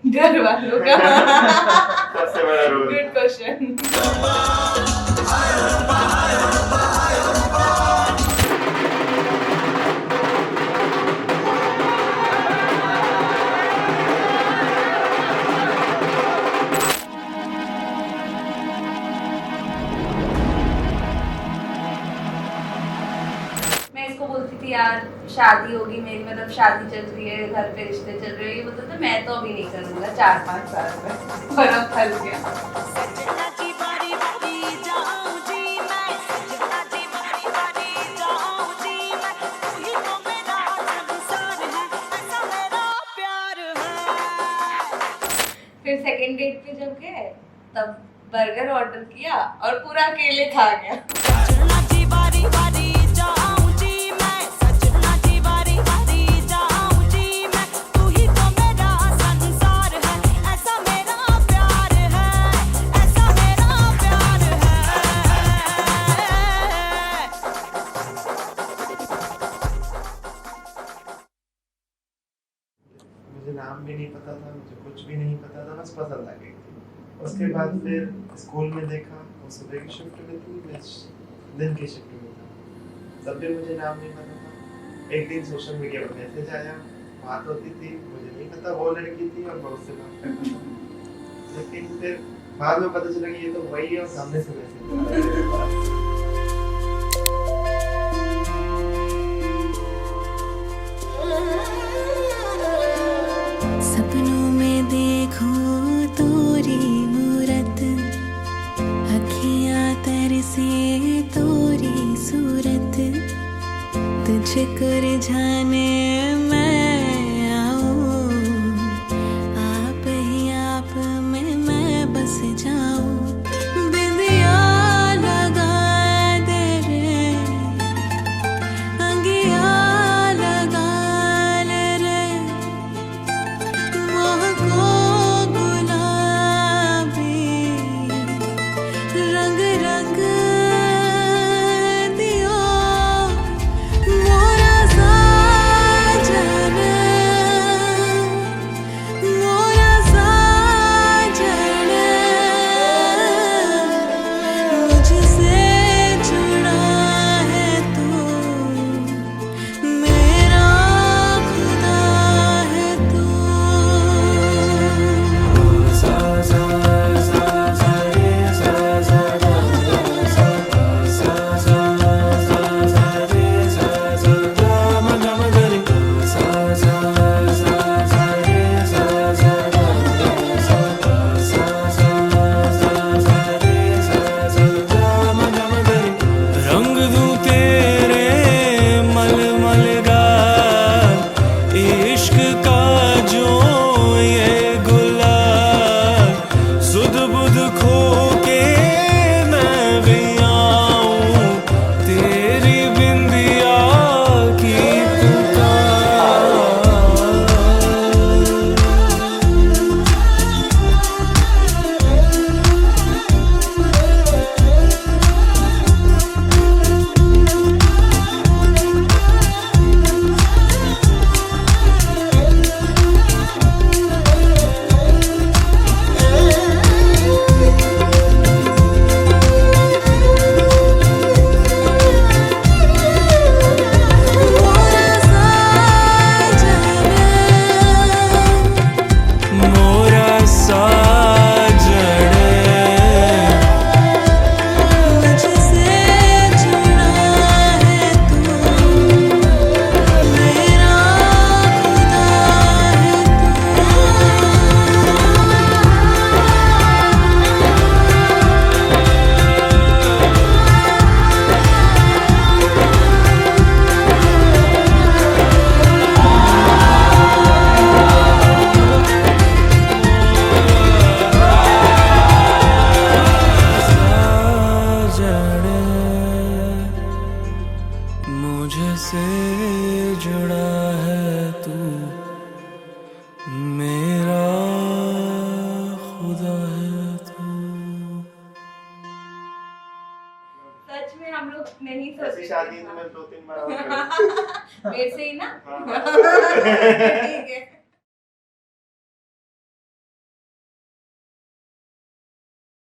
घर वालों का। सबसे बड़ा रोल। Good question. मैं इसको बोलती थी यार शादी होगी मेरी, मतलब शादी चल रही है, घर पे रिश्ते चल रहे हैं, ये बोलता था मैं तो अभी नहीं करूंगा 4-5 साल में। और अब फल गया। फिर सेकंड डेट पे जब गए तब बर्गर ऑर्डर किया और पूरा अकेले खा गया। मुझे नाम भी नहीं पता था, मुझे कुछ भी नहीं पता था, बस पसंद आ गई थी। उसके बाद फिर स्कूल में देखा, वो सुबह की शिफ्ट में थी, मैं दिन की शिफ्ट में था, तब भी मुझे नाम नहीं पता था। एक दिन सोशल मीडिया पर मैसेज आया, बात होती थी, मुझे नहीं पता वो लड़की थी और मैं उससे बात करता था। लेकिन फिर बाद में पता चला कि ये तो वही है और सामने से मैसेज आया। सपनों में देखो तोरी मूरत, अखियां तरसे तोरी सूरत, तुझको रिझाने मैं आऊं, आप ही आप में मैं बस जाऊं। बिंदिया लगा दे रे, अंगिया लगा ले रे, महको गुलाबी रंग रंग दियो मोरा साजन, मोरा साजन, मुझसे जुड़ा है तू, मेरा खुदा है तू। रंग दूं तेरे मलमल गाल, इश्क का जो ये गुलाल, सुध बुध खो के मैं भी आऊं, तेरी बिंदिया की पुकार। मोरा साजन, मुझसे जुड़ा है तू, मेरा खुदा है साजन, मुझसे जुड़ा है तू, मेरा खुदा है तू। सच में हम लोग नहीं ऐसी सोचे शादी थे। तो मैं 2-3 बार और करूं। मेरे से ही ना। हाँ। ठीक है।